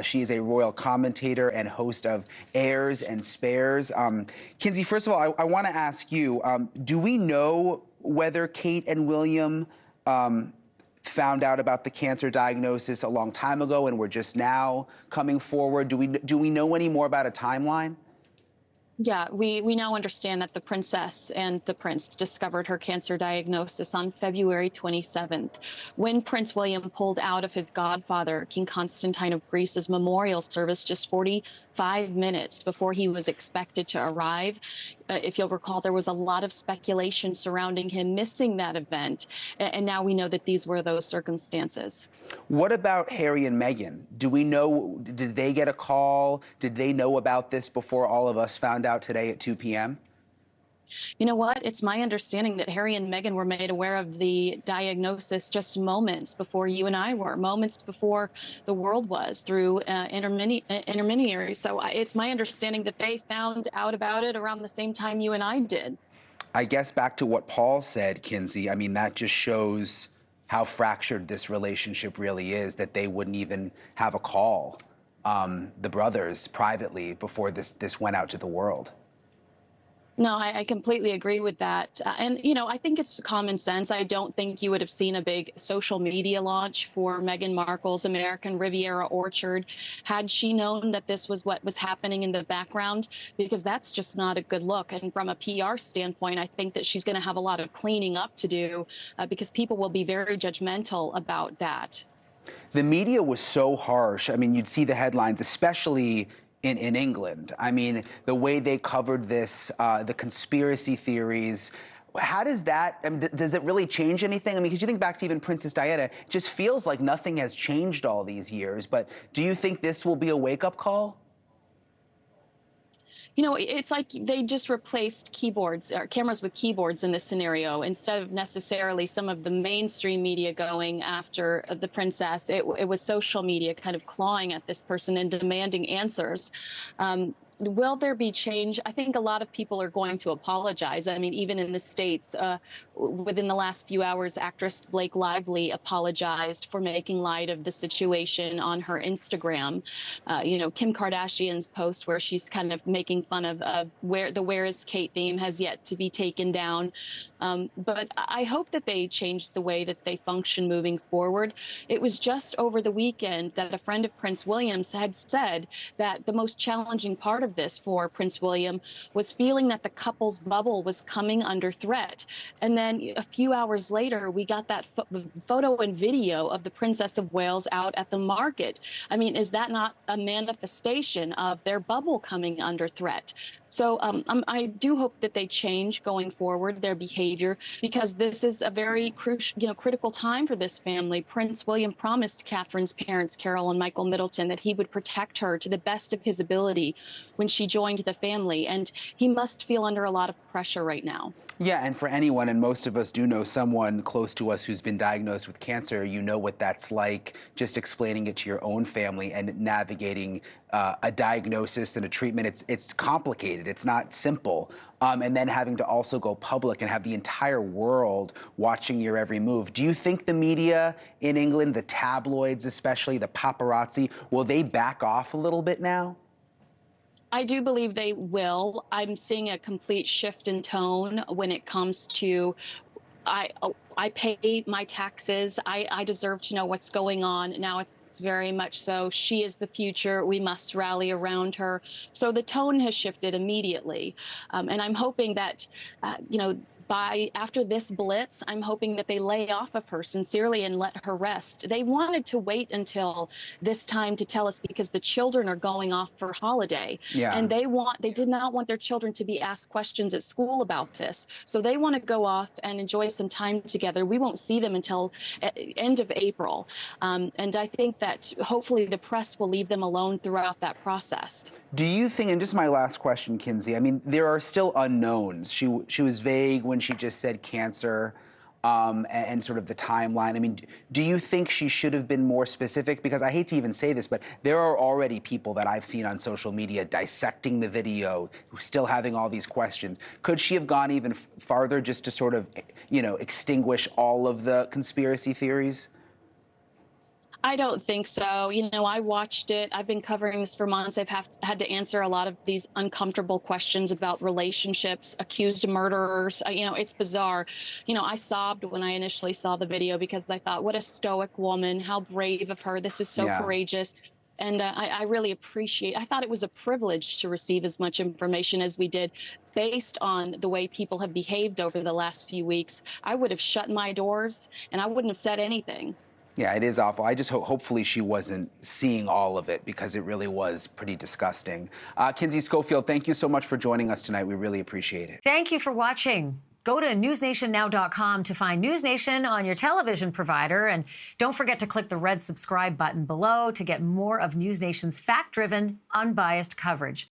She is a royal commentator and host of Heirs and Spares. Kinsey, first of all, I want to ask you, do we know whether Kate and William found out about the cancer diagnosis a long time ago and were just now coming forward? Do we know any more about a timeline? Yeah, we now understand that the princess and the prince discovered her cancer diagnosis on February 27th, when Prince William pulled out of his godfather, King Constantine of Greece's memorial service just 45 minutes before he was expected to arrive. If you'll recall, there was a lot of speculation surrounding him missing that event, and now we know that these were those circumstances. What about Harry and Meghan? Do we know, did they get a call? Did they know about this before all of us found out today at 2 p.m.? You know what? It's my understanding that Harry and Meghan were made aware of the diagnosis just moments before you and I were, moments before the world was, through intermediaries. So it's my understanding that they found out about it around the same time you and I did. I guess back to what Paul said, Kinsey, I mean, that just shows how fractured this relationship really is, that they wouldn't even have a call, the brothers, privately before this went out to the world. No, I completely agree with that. And, you know, I think it's common sense. I don't think you would have seen a big social media launch for Meghan Markle's American Riviera Orchard had she known that this was what was happening in the background, because that's just not a good look. And from a PR standpoint, I think that she's going to have a lot of cleaning up to do because people will be very judgmental about that. The media was so harsh. I mean, you'd see the headlines, especially in England. I mean, the way they covered this, the conspiracy theories. How does that, I mean, does it really change anything? I mean, because you think back to even Princess Diana, it just feels like nothing has changed all these years. But do you think this will be a wake-up call? You know, it's like they just replaced keyboards or cameras with keyboards in this scenario. Instead of necessarily some of the mainstream media going after the princess, it was social media kind of clawing at this person and demanding answers. Will there be change? I think a lot of people are going to apologize. I mean, even in the States, within the last few hours, actress Blake Lively apologized for making light of the situation on her Instagram. You know, Kim Kardashian's post where she's kind of making fun of where the "Where is Kate" theme has yet to be taken down. But I hope that they change the way that they function moving forward. It was just over the weekend that a friend of Prince William's had said that the most challenging part of this for Prince William was feeling that the couple's bubble was coming under threat. And then a few hours later, we got that photo and video of the Princess of Wales out at the market. I mean, is that not a manifestation of their bubble coming under threat? So I do hope that they change going forward their behavior, because this is a very critical time for this family. Prince William promised Catherine's parents, Carol and Michael Middleton, that he would protect her to the best of his ability when she joined the family. And he must feel under a lot of pressure right now. Yeah, and for anyone, and most of us do know someone close to us who's been diagnosed with cancer, you know what that's like, just explaining it to your own family and navigating a diagnosis and a treatment. It's complicated. It's not simple. And then having to also go public and have the entire world watching your every move. Do you think the media in England, the tabloids especially, the paparazzi, will they back off a little bit now? I do believe they will. I'm seeing a complete shift in tone when it comes to I pay my taxes. I deserve to know what's going on. Now it's very much so. She is the future. We must rally around her. So the tone has shifted immediately. And I'm hoping that, you know, after this blitz, I'm hoping that they lay off of her sincerely and let her rest. They wanted to wait until this time to tell us because the children are going off for holiday. Yeah. And they did not want their children to be asked questions at school about this. So they want to go off and enjoy some time together. We won't see them until end of April. And I think that hopefully the press will leave them alone throughout that process. Do you think, and just my last question, Kinsey, I mean, there are still unknowns. She was vague when she just said cancer and sort of the timeline. I mean, do you think she should have been more specific? Because I hate to even say this, but there are already people that I've seen on social media dissecting the video, still having all these questions. Could she have gone even farther just to sort of, you know, extinguish all of the conspiracy theories? I don't think so. You know, I watched it. I've been covering this for months. Had to answer a lot of these uncomfortable questions about relationships, accused murderers. You know, it's bizarre. You know, I sobbed when I initially saw the video because I thought, what a stoic woman. How brave of her. This is so Yeah. courageous. And I really appreciate. I thought it was a privilege to receive as much information as we did, based on the way people have behaved over the last few weeks. I would have shut my doors and I wouldn't have said anything. Yeah, it is awful. I just hopefully she wasn't seeing all of it, because it really was pretty disgusting. Kinsey Schofield, thank you so much for joining us tonight. We really appreciate it. Thank you for watching. Go to newsnationnow.com to find NewsNation on your television provider. And don't forget to click the red subscribe button below to get more of NewsNation's fact-driven, unbiased coverage.